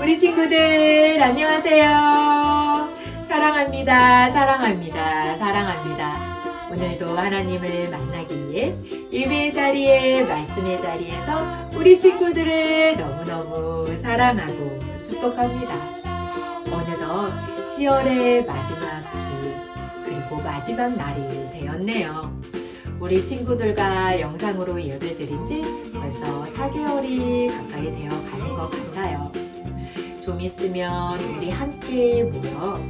우리 친구들 안녕하세요. 사랑합니다. 사랑합니다. 사랑합니다. 오늘도 하나님을 만나기 위해 예배의 자리에 말씀의 자리에서 우리 친구들을 너무너무 사랑하고 축복합니다. 어느덧 10월의 마지막 주 그리고 마지막 날이 되었네요. 우리 친구들과 영상으로 예배드린 지 벌써 4개월이 가까이 되어 가는 것 같아요. 좀 있으면 우리 함께 모여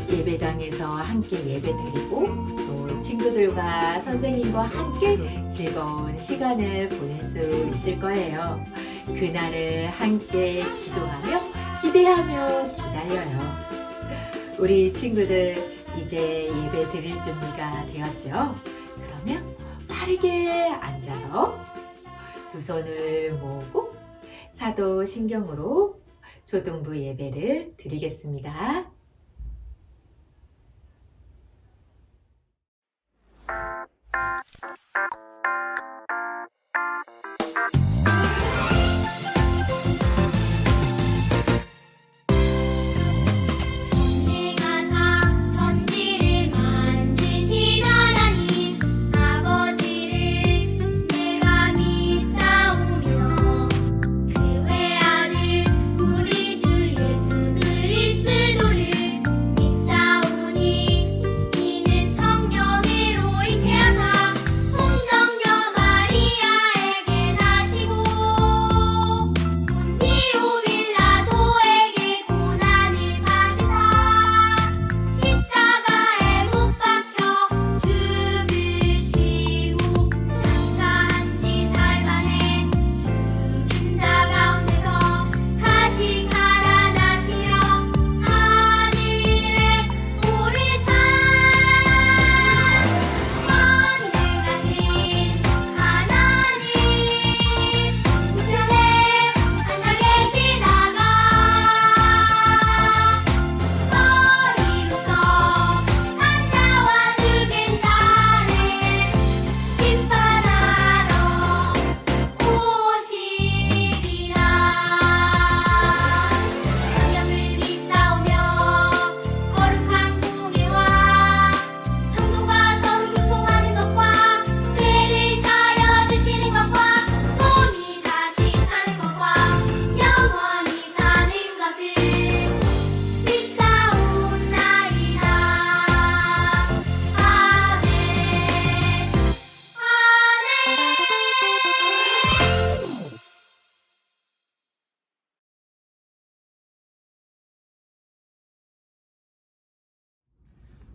예배장에서 함께 예배드리고 또 친구들과 선생님과 함께 즐거운 시간을 보낼 수 있을 거예요. 그날을 함께 기도하며 기대하며 기다려요. 우리 친구들 이제 예배 드릴 준비가 되었죠? 그러면 바르게 앉아서 두 손을 모으고 사도신경으로 초등부 예배를 드리겠습니다.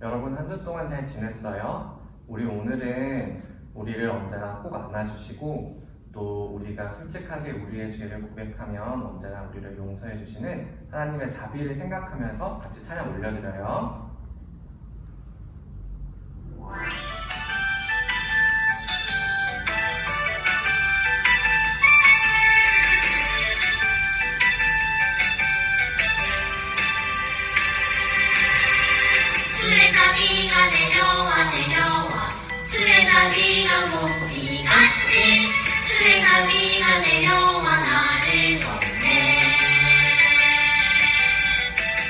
여러분 한 주 동안 잘 지냈어요? 우리 오늘은 우리를 언제나 꼭 안아주시고 또 우리가 솔직하게 우리의 죄를 고백하면 언제나 우리를 용서해 주시는 하나님의 자비를 생각하면서 같이 찬양 올려드려요. 주의 자비가 내려와 내려와 주의 자비가 봄비같이 주의 자비가 내려와 나를 덮네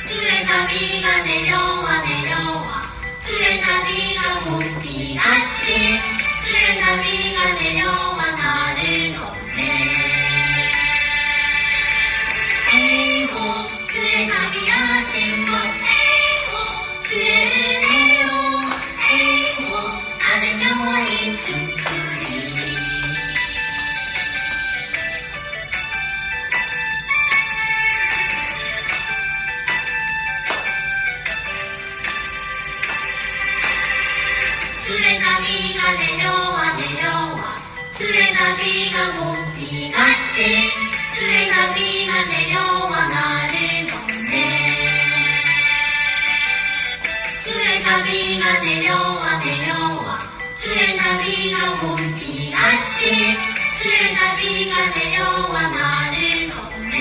주의 자비가 내려와 내려와 주의 자비가 봄비같이 주의 자비가 내려와 나를 덮네 에이고 주의 자비하신 것 주의 은혜로 에이고 나는 영원히 춤추리 주의 자비가 내려와 내려와 주의 자비가 봄비같이 주의 자비가 내려와 나를 덮네 주의 자비가 내려와 내려와 주의 자비가 봄비같이 주의 자비가 내려와 나를 덮네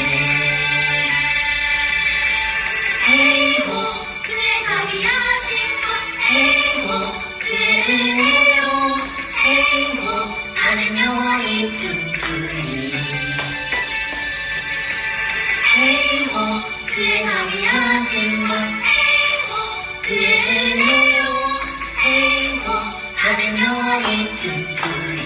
에이고 주의 자비하신 것 에이고 주의 은혜로 에이고 나는 영원히 춤추리 에이고 주의 답이 하신 것 행복 주의 은혜로 행복하는 영혼이 춤추리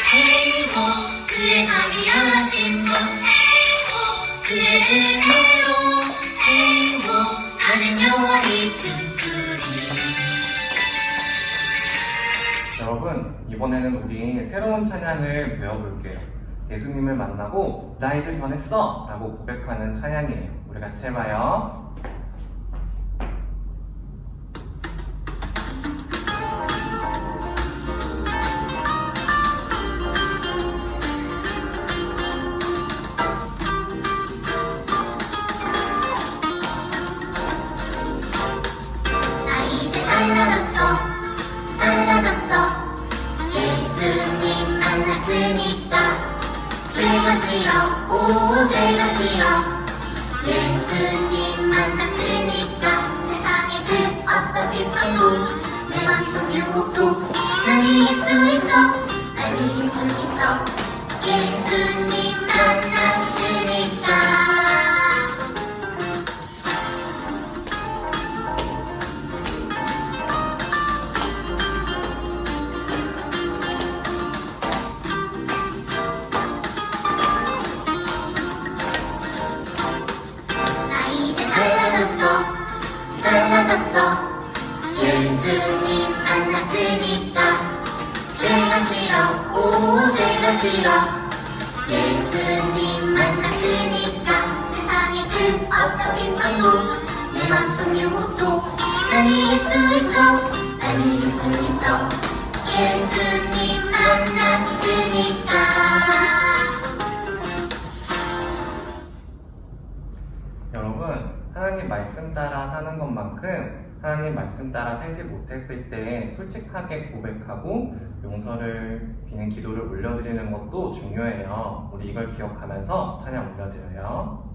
행복 주의 답이 하신 것 행복 주의 은혜로 행복하는 영혼이 춤추리 여러분, 이번에는 우리 새로운 찬양을 배워볼게요. 예수님을 만나고 나 이제 변했어! 라고 고백하는 찬양이에요. 우리 같이 해봐요. 나 이제 달라졌어 예수님 만났으니까 죄가 싫어 오 죄가 싫어 예수님 만났으니까 세상의 그 어떤 비판도 내 맘속 유혹도 난 이길 수 있어 난 이길 수 있어 예수님 만났으니까 나 이제 달라졌어 예수님 만났으니까 죄가 싫어 오 죄가 싫어 예수님 만났으니까 세상의 그 어떤 비판도 내 맘속 유혹도 난 이길 수 있어 난 이길 수 있어 예수님 만났으니까 여러분, 하나님 말씀 따라 사는 것만큼 하나님 말씀 따라 살지 못했을 때 솔직하게 고백하고 용서를 비는 기도를 올려드리는 것도 중요해요. 우리 이걸 기억하면서 찬양 올려드려요.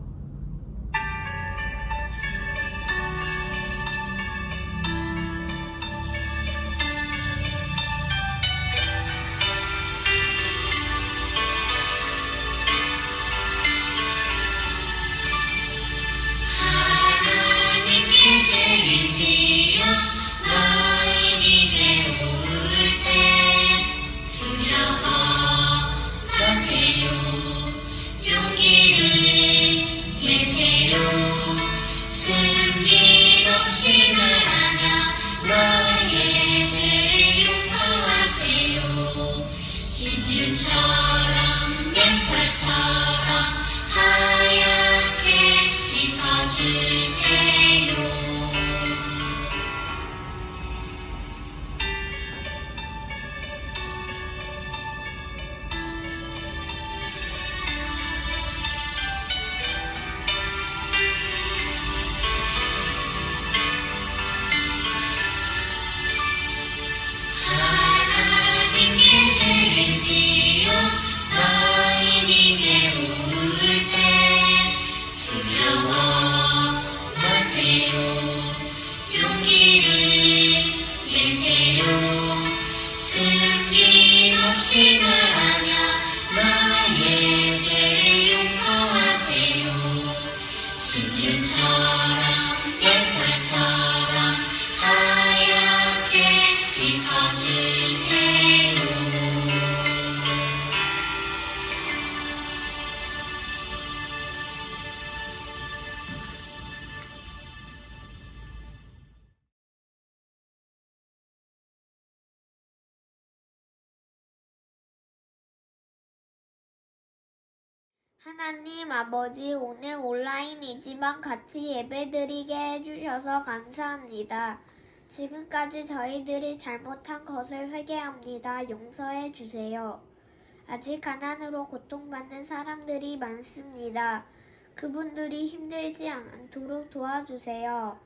하나님께 죄를 지어 너희이 괴로울 때 두려워 마세요 용기를 내세요 숨김없이 말하며 너의 죄를 용서하세요 흰율처럼 양털처럼 하얗게 씻어주세요 하나님께 죄를 지어 너희이 괴로울 때 두려워 마세요 용기를 내세요 숨김없이 말하며 나의 죄를 용서하세요 흰율처럼 양털처럼 하얗게 씻어주세요 하나님 아버지, 오늘 온라인이지만 같이 예배드리게 해주셔서 감사합니다. 지금까지 저희들이 잘못한 것을 회개합니다. 용서해 주세요. 아직 가난으로 고통받는 사람들이 많습니다. 그분들이 힘들지 않도록 도와주세요.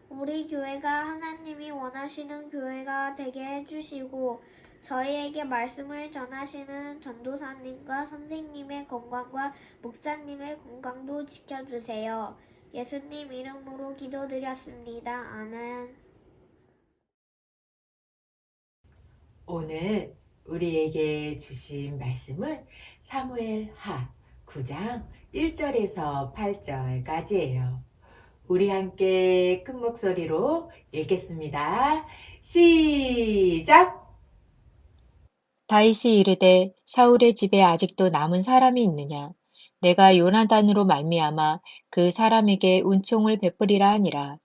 우리 교회가 하나님이 원하시는 교회가 되게 해주시고 저희에게 말씀을 전하시는 전도사님과 선생님의 건강과 목사님의 건강도 지켜주세요. 예수님 이름으로 기도드렸습니다. 아멘. 오늘 우리에게 주신 말씀은 사무엘하 9장 1절에서 8절까지예요. 우리 함께 큰 목소리로 읽겠습니다. 시작! 다윗이 이르되 사울의 집에 아직도 남은 사람이 있느냐? 내가 요나단으로 말미암아 그 사람에게 은총을 베푸리라 하니라.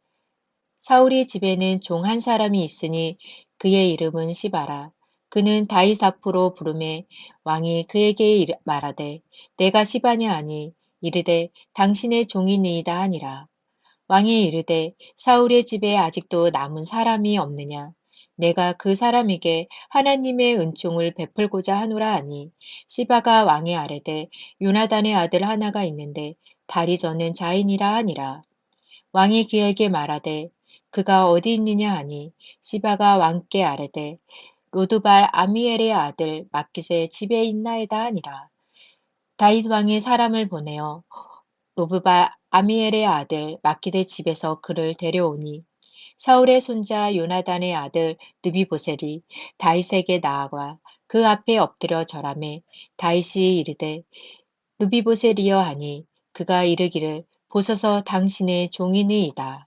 사울의 집에는 종 한 사람이 있으니 그의 이름은 시바라. 그는 다윗 앞으로 부르매 왕이 그에게 말하되 내가 시바냐 하니 이르되 당신의 종이니이다 하니라. 왕이 이르되 사울의 집에 아직도 남은 사람이 없느냐? 내가 그 사람에게 하나님의 은총을 베풀고자 하노라 하니 시바가 왕에 아뢰되 요나단의 아들 하나가 있는데 다리 저는 자인이라 하니라. 왕이 그에게 말하되 그가 어디 있느냐 하니 시바가 왕께 아뢰되 로드발 아미엘의 아들 마깃의 집에 있나이다 하니라. 다윗 왕이 사람을 보내어 로브발 아미엘의 아들 마깃의 집에서 그를 데려오니 사울의 손자 요나단의 아들 느비보셋이 다윗에게 나아가 그 앞에 엎드려 절하매 다윗이 이르되 느비보셋이여 하니 그가 이르기를 보소서 당신의 종이니이다.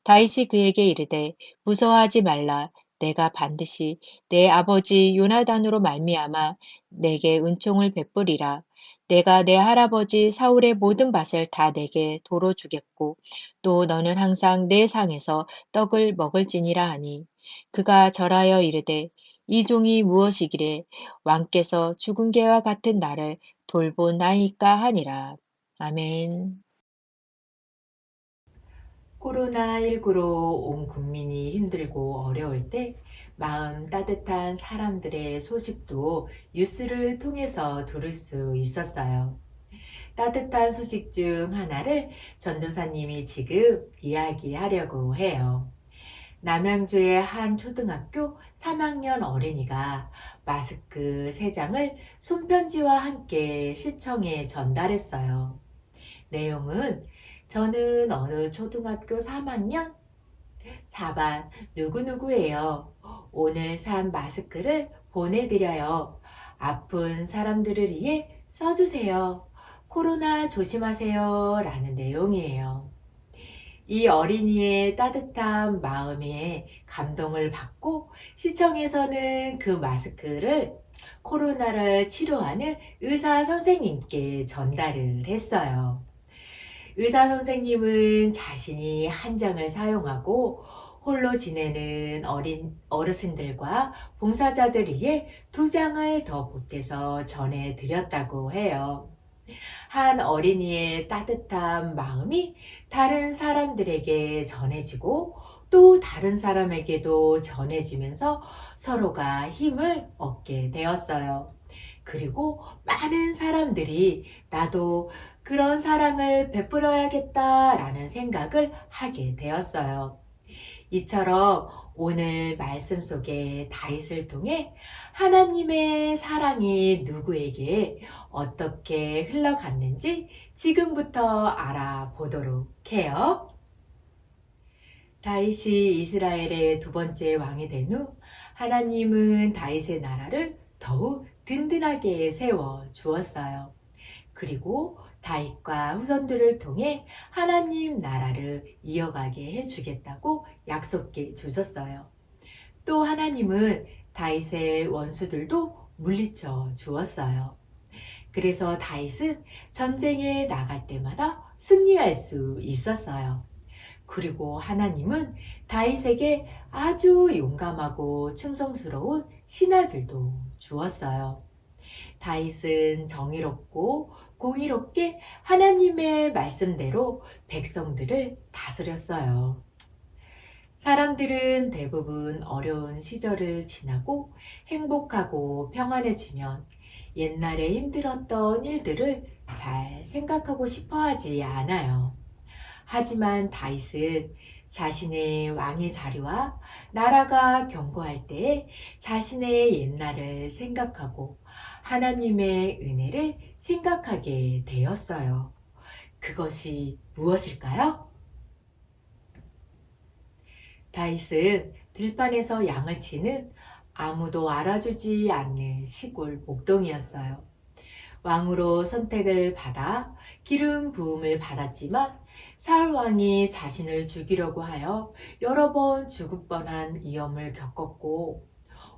다윗이 그에게 이르되 무서워하지 말라. 내가 반드시 내 아버지 요나단으로 말미암아 내게 은총을 베푸리라. 내가 내 할아버지 사울의 모든 밭을 다 내게 도로 주겠고 또 너는 항상 내 상에서 떡을 먹을지니라 하니 그가 절하여 이르되 이 종이 무엇이기래 왕께서 죽은 개와 같은 나를 돌보나이까 하니라. 아멘. 코로나19로 온 국민이 힘들고 어려울 때 마음 따뜻한 사람들의 소식도 뉴스를 통해서 들을 수 있었어요. 따뜻한 소식 중 하나를 전도사님이 지금 이야기하려고 해요. 남양주의 한 초등학교 3학년 어린이가 마스크 3장을 손편지와 함께 시청에 전달했어요. 내용은 저는 어느 초등학교 3학년 4반 누구누구예요. 오늘 산 마스크를 보내드려요. 아픈 사람들을 위해 써주세요. 코로나 조심하세요. 라는 내용이에요. 이 어린이의 따뜻한 마음에 감동을 받고 시청에서는 그 마스크를 코로나를 치료하는 의사 선생님께 전달을 했어요. 의사 선생님은 자신이 한 장을 사용하고 홀로 지내는 어르신들과 봉사자들 위해 2장을 더 보태서 전해드렸다고 해요. 한 어린이의 따뜻한 마음이 다른 사람들에게 전해지고 또 다른 사람에게도 전해지면서 서로가 힘을 얻게 되었어요. 그리고 많은 사람들이 나도 그런 사랑을 베풀어야겠다라는 생각을 하게 되었어요. 이처럼 오늘 말씀 속에 다윗을 통해 하나님의 사랑이 누구에게 어떻게 흘러갔는지 지금부터 알아보도록 해요. 다윗이 이스라엘의 2번째 왕이 된 후 하나님은 다윗의 나라를 더욱 든든하게 세워 주었어요. 그리고 다윗과 후손들을 통해 하나님 나라를 이어가게 해주겠다고 약속해 주셨어요. 또 하나님은 다윗의 원수들도 물리쳐 주었어요. 그래서 다윗은 전쟁에 나갈 때마다 승리할 수 있었어요. 그리고 하나님은 다윗에게 아주 용감하고 충성스러운 신하들도 주었어요. 다윗은 정의롭고 공의롭게 하나님의 말씀대로 백성들을 다스렸어요. 사람들은 대부분 어려운 시절을 지나고 행복하고 평안해지면 옛날에 힘들었던 일들을 잘 생각하고 싶어 하지 않아요. 하지만 다윗은 자신의 왕의 자리와 나라가 견고할 때에 자신의 옛날을 생각하고 하나님의 은혜를 생각하게 되었어요. 그것이 무엇일까요? 다윗은 들판에서 양을 치는 아무도 알아주지 않는 시골 목동이었어요. 왕으로 선택을 받아 기름 부음을 받았지만 사울 왕이 자신을 죽이려고 하여 여러 번 죽을 뻔한 위험을 겪었고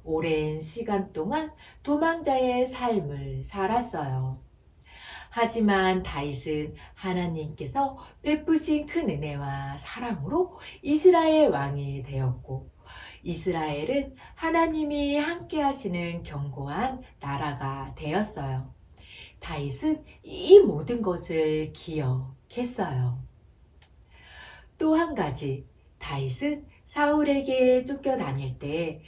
오랜 시간 동안 도망자의 삶을 살았어요. 하지만 다윗은 하나님께서 베푸신 큰 은혜와 사랑으로 이스라엘 왕이 되었고 이스라엘은 하나님이 함께 하시는 견고한 나라가 되었어요. 다윗은 이 모든 것을 기억했어요. 또 한 가지, 다윗은 사울에게 쫓겨다닐 때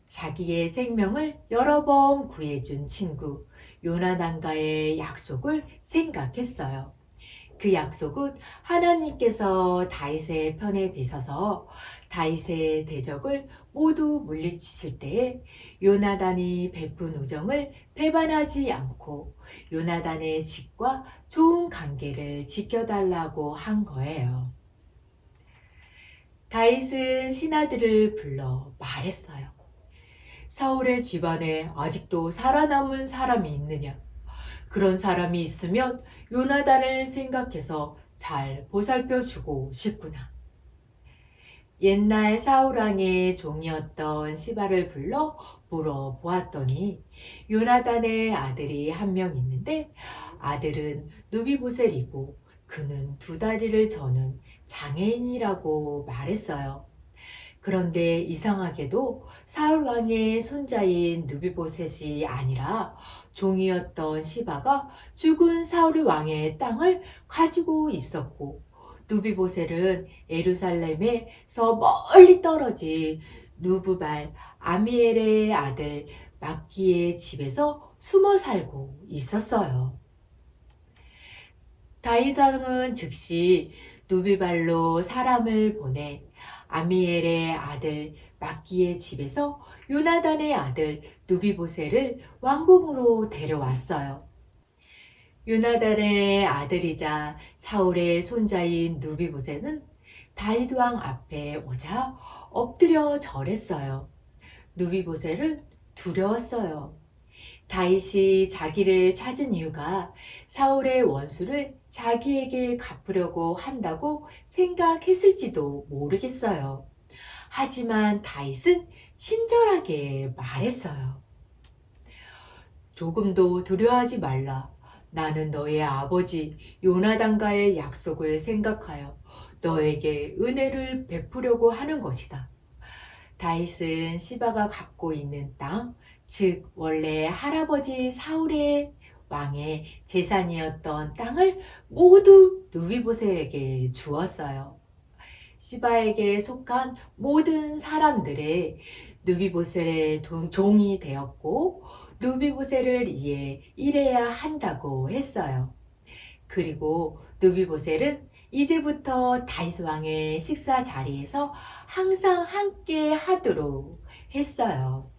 자기의 생명을 여러 번 구해준 친구 요나단과의 약속을 생각했어요. 그 약속은 하나님께서 다윗의 편에 되셔서 다윗의 대적을 모두 물리치실 때에 요나단이 베푼 우정을 배반하지 않고 요나단의 집과 좋은 관계를 지켜달라고 한 거예요. 다윗은 신하들을 불러 말했어요. 사울의 집안에 아직도 살아남은 사람이 있느냐? 그런 사람이 있으면 요나단을 생각해서 잘 보살펴주고 싶구나. 옛날 사울 왕의 종이었던 시바를 불러 물어보았더니 요나단의 아들이 한 명 있는데 아들은 누비보셀이고 그는 두 다리를 저는 장애인이라고 말했어요. 그런데 이상하게도 사울 왕의 손자인 누비보셋이 아니라 종이었던 시바가 죽은 사울 왕의 땅을 가지고 있었고 누비보셋은 예루살렘에서 멀리 떨어진 누브발 아미엘의 아들 막기의 집에서 숨어 살고 있었어요. 다윗 왕은 즉시 누비발로 사람을 보내 아미엘의 아들 막기의 집에서 요나단의 아들 누비보셋을 왕궁으로 데려왔어요. 요나단의 아들이자 사울의 손자인 누비보셋은 다윗 왕 앞에 오자 엎드려 절했어요. 누비보셋은 두려웠어요. 다윗이 자기를 찾은 이유가 사울의 원수를 자기에게 갚으려고 한다고 생각했을지도 모르겠어요. 하지만 다윗은 친절하게 말했어요. 조금도 두려워하지 말라. 나는 너의 아버지 요나단과의 약속을 생각하여 너에게 은혜를 베푸려고 하는 것이다. 다윗은 시바가 갖고 있는 땅, 즉 원래 할아버지 사울의 왕의 재산이었던 땅을 모두 누비보셋에게 주었어요. 시바에게 속한 모든 사람들의 누비보셋의 종이 되었고 누비보셋을 이해 일해야 한다고 했어요. 그리고 누비보셋은 이제부터 다윗 왕의 식사 자리에서 항상 함께 하도록 했어요.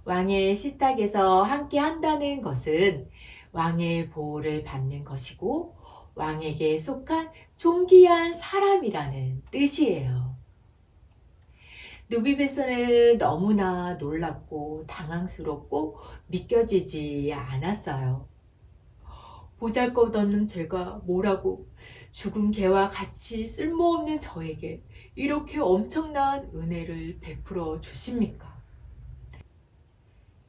왕의 식탁에서 함께 한다는 것은 왕의 보호를 받는 것이고 왕에게 속한 존귀한 사람이라는 뜻이에요. 누비보셋은 너무나 놀랍고 당황스럽고 믿겨지지 않았어요. 보잘것없는 제가 뭐라고 죽은 개와 같이 쓸모없는 저에게 이렇게 엄청난 은혜를 베풀어 주십니까?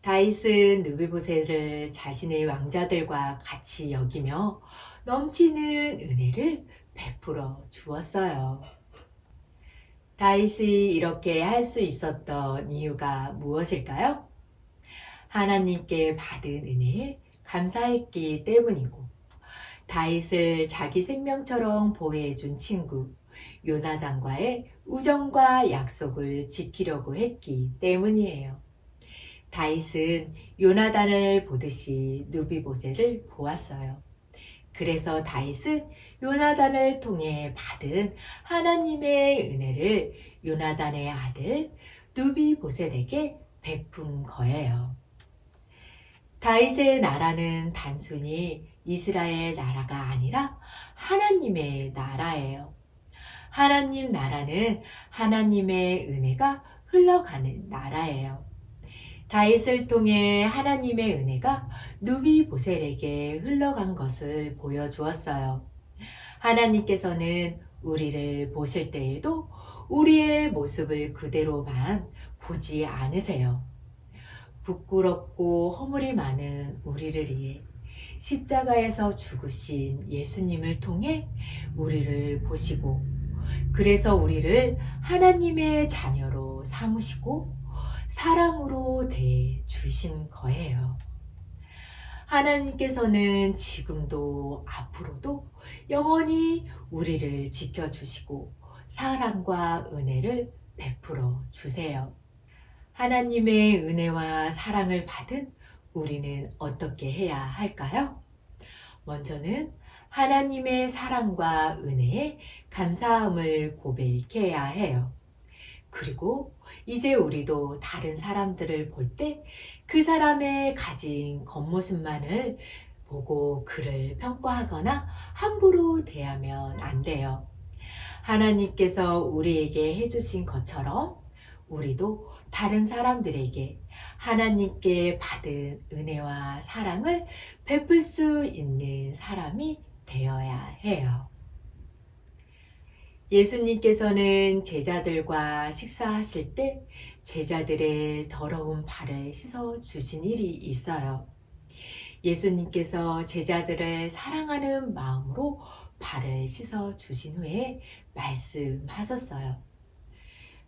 다윗은 누비보셋을 자신의 왕자들과 같이 여기며 넘치는 은혜를 베풀어 주었어요. 다윗이 이렇게 할 수 있었던 이유가 무엇일까요? 하나님께 받은 은혜에 감사했기 때문이고 다윗을 자기 생명처럼 보호해준 친구 요나단과의 우정과 약속을 지키려고 했기 때문이에요. 다윗은 요나단을 보듯이 누비보셋을 보았어요. 그래서 다윗은 요나단을 통해 받은 하나님의 은혜를 요나단의 아들 누비보셋에게 베푼 거예요. 다윗의 나라는 단순히 이스라엘 나라가 아니라 하나님의 나라예요. 하나님 나라는 하나님의 은혜가 흘러가는 나라예요. 다윗을 통해 하나님의 은혜가 누비보셀에게 흘러간 것을 보여주었어요. 하나님께서는 우리를 보실 때에도 우리의 모습을 그대로만 보지 않으세요. 부끄럽고 허물이 많은 우리를 위해 십자가에서 죽으신 예수님을 통해 우리를 보시고, 그래서 우리를 하나님의 자녀로 삼으시고 사랑으로 대해 주신 거예요. 하나님께서는 지금도 앞으로도 영원히 우리를 지켜주시고 사랑과 은혜를 베풀어 주세요. 하나님의 은혜와 사랑을 받은 우리는 어떻게 해야 할까요? 먼저는 하나님의 사랑과 은혜에 감사함을 고백해야 해요. 그리고 이제 우리도 다른 사람들을 볼 때 그 사람의 가진 겉모습만을 보고 그를 평가하거나 함부로 대하면 안 돼요. 하나님께서 우리에게 해주신 것처럼 우리도 다른 사람들에게 하나님께 받은 은혜와 사랑을 베풀 수 있는 사람이 되어야 해요. 예수님께서는 제자들과 식사하실 때 제자들의 더러운 발을 씻어 주신 일이 있어요. 예수님께서 제자들을 사랑하는 마음으로 발을 씻어 주신 후에 말씀하셨어요.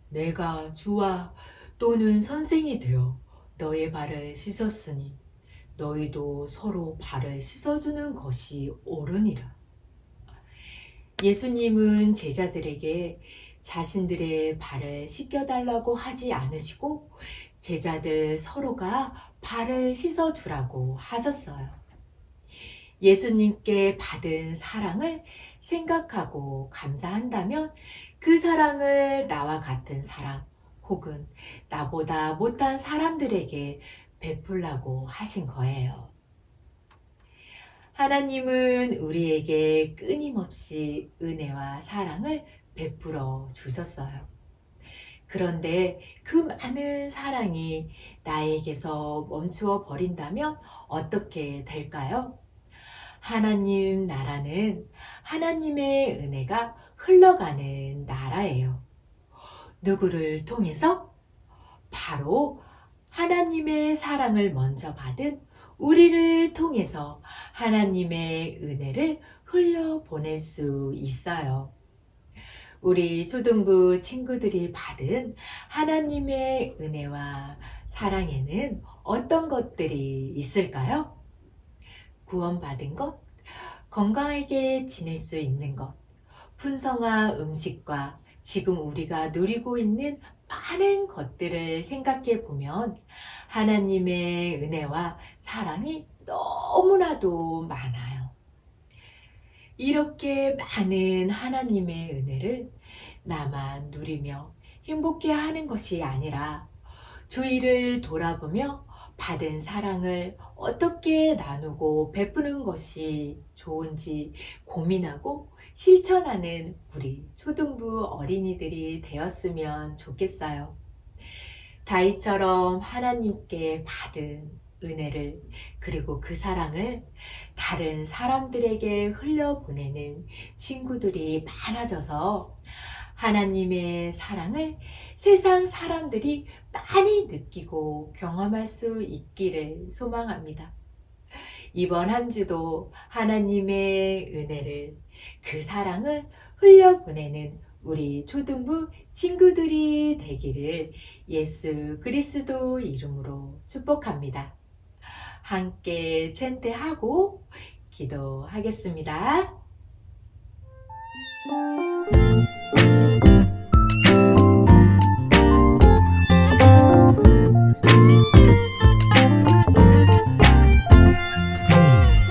내가 주와 또는 선생이 되어 너의 발을 씻었으니 너희도 서로 발을 씻어주는 것이 옳으니라. 예수님은 제자들에게 자신들의 발을 씻겨달라고 하지 않으시고 제자들 서로가 발을 씻어주라고 하셨어요. 예수님께 받은 사랑을 생각하고 감사한다면 그 사랑을 나와 같은 사람 혹은 나보다 못한 사람들에게 베풀라고 하신 거예요. 하나님은 우리에게 끊임없이 은혜와 사랑을 베풀어 주셨어요. 그런데 그 많은 사랑이 나에게서 멈추어 버린다면 어떻게 될까요? 하나님 나라는 하나님의 은혜가 흘러가는 나라예요. 누구를 통해서? 바로 하나님의 사랑을 먼저 받은 우리를 통해서 하나님의 은혜를 흘려보낼 수 있어요. 우리 초등부 친구들이 받은 하나님의 은혜와 사랑에는 어떤 것들이 있을까요? 구원받은 것, 건강하게 지낼 수 있는 것, 풍성한 음식과 지금 우리가 누리고 있는 많은 것들을 생각해 보면 하나님의 은혜와 사랑이 너무나도 많아요. 이렇게 많은 하나님의 은혜를 나만 누리며 행복해 하는 것이 아니라 주위를 돌아보며 받은 사랑을 어떻게 나누고 베푸는 것이 좋은지 고민하고 실천하는 우리 초등부 어린이들이 되었으면 좋겠어요. 다윗처럼 하나님께 받은 은혜를 그리고 그 사랑을 다른 사람들에게 흘려보내는 친구들이 많아져서 하나님의 사랑을 세상 사람들이 많이 느끼고 경험할 수 있기를 소망합니다. 이번 한 주도 하나님의 은혜를 그 사랑을 흘려보내는 우리 초등부 친구들이 되기를 예수 그리스도 이름으로 축복합니다. 함께 챈트하고 기도하겠습니다.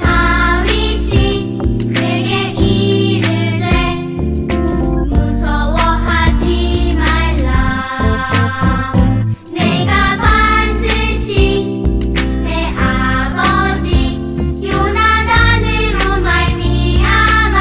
다윗이 그에게 이르되 무서워하지 말라 내가 반드시 내 아버지 요나단으로 말미암아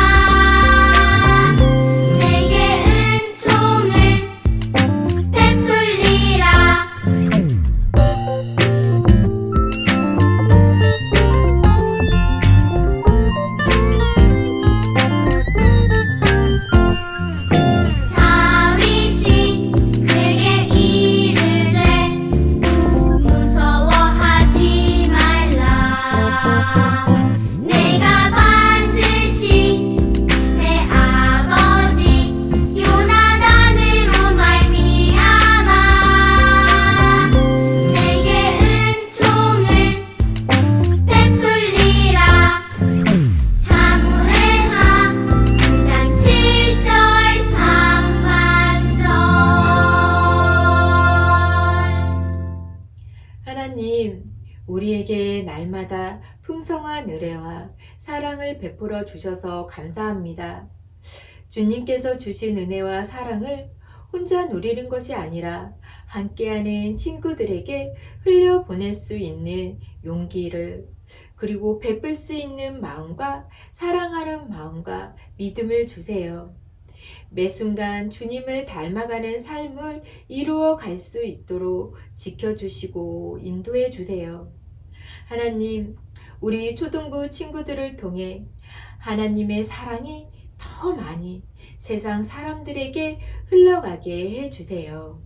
날마다 풍성한 은혜와 사랑을 베풀어 주셔서 감사합니다. 주님께서 주신 은혜와 사랑을 혼자 누리는 것이 아니라 함께하는 친구들에게 흘려보낼 수 있는 용기를, 그리고 베풀 수 있는 마음과 사랑하는 마음과 믿음을 주세요. 매 순간 주님을 닮아가는 삶을 이루어 갈 수 있도록 지켜주시고 인도해 주세요. 하나님, 우리 초등부 친구들을 통해 하나님의 사랑이 더 많이 세상 사람들에게 흘러가게 해주세요.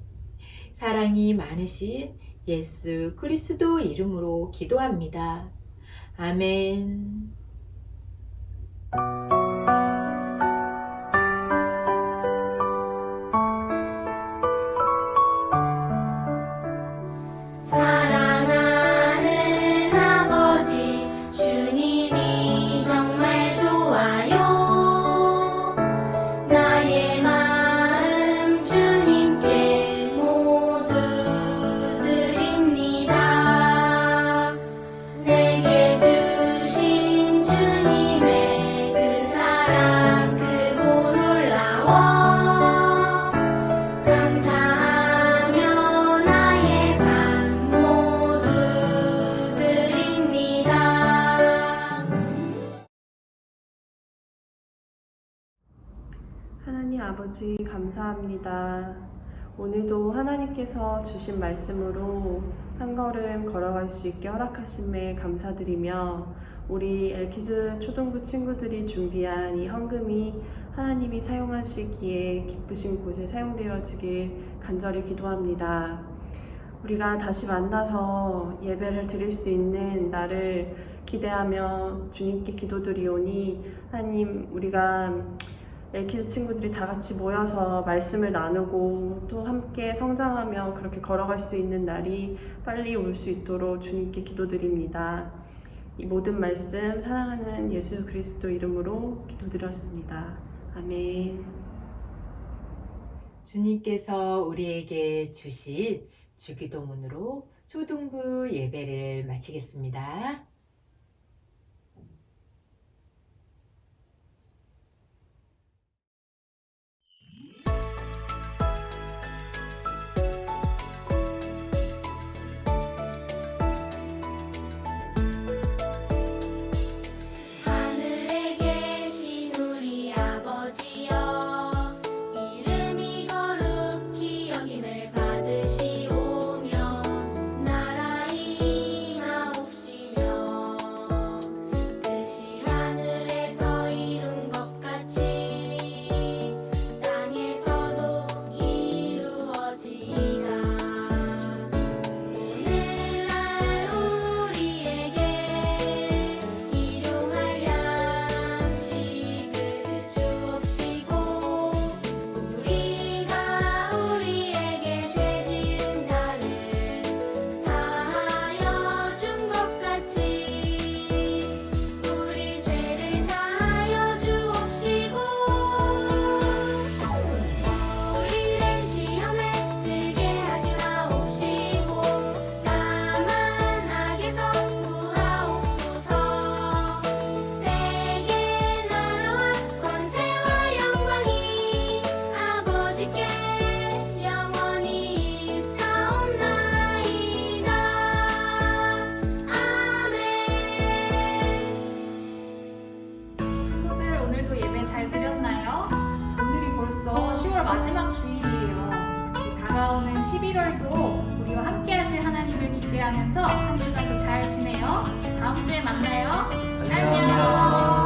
사랑이 많으신 예수 그리스도 이름으로 기도합니다. 아멘. 사랑하는 아버지 주님이 정말 좋아요. 나의 마음 주님께 모두 드립니다. 내게 주신 주님의 그 사랑 크고 놀라워. 감사하며 나의 삶 모두 드립니다. 하나님 아버지 감사합니다. 오늘도 하나님께서 주신 말씀으로 한 걸음 걸어갈 수 있게 허락하심에 감사드리며 우리 엘키즈 초등부 친구들이 준비한 이 헌금이 하나님이 사용하시기에 기쁘신 곳에 사용되어지길 간절히 기도합니다. 우리가 다시 만나서 예배를 드릴 수 있는 날을 기대하며 주님께 기도드리오니 하나님, 우리가 엘키즈 친구들이 다 같이 모여서 말씀을 나누고 또 함께 성장하며 그렇게 걸어갈 수 있는 날이 빨리 올 수 있도록 주님께 기도드립니다. 이 모든 말씀 사랑하는 예수 그리스도 이름으로 기도드렸습니다. 아멘. 주님께서 우리에게 주신 주기도문으로 초등부 예배를 마치겠습니다. 하늘에 계신 우리 아버지여, 이름이 거룩히 여김을 받으시오며 나라 임하옵시며 뜻이 하늘에서 이룬 것 같이 땅에서도 이루어지이다. 오늘날 우리에게 일용할 양식을 주옵시고 우리가 우리에게 죄 지은 자를 사하여 준 것 같이 우리 죄를 사하여 주옵시고 우리를 시험에 들게 하지 마옵시고 다만 악에서 구하옵소서. 대개 나라와 권세와 영광이 아버지께 영원히 있사옵나이다. 아멘. 친구들, 오늘도 예배 잘 드렸나요? 오늘이 벌써 10월 마지막 주일이에요. 다가오는 11월도 우리와 함께 하실 하나님을 기대하면서 한 주간 더 잘 지내요. 다음 주에 만나요. 안녕.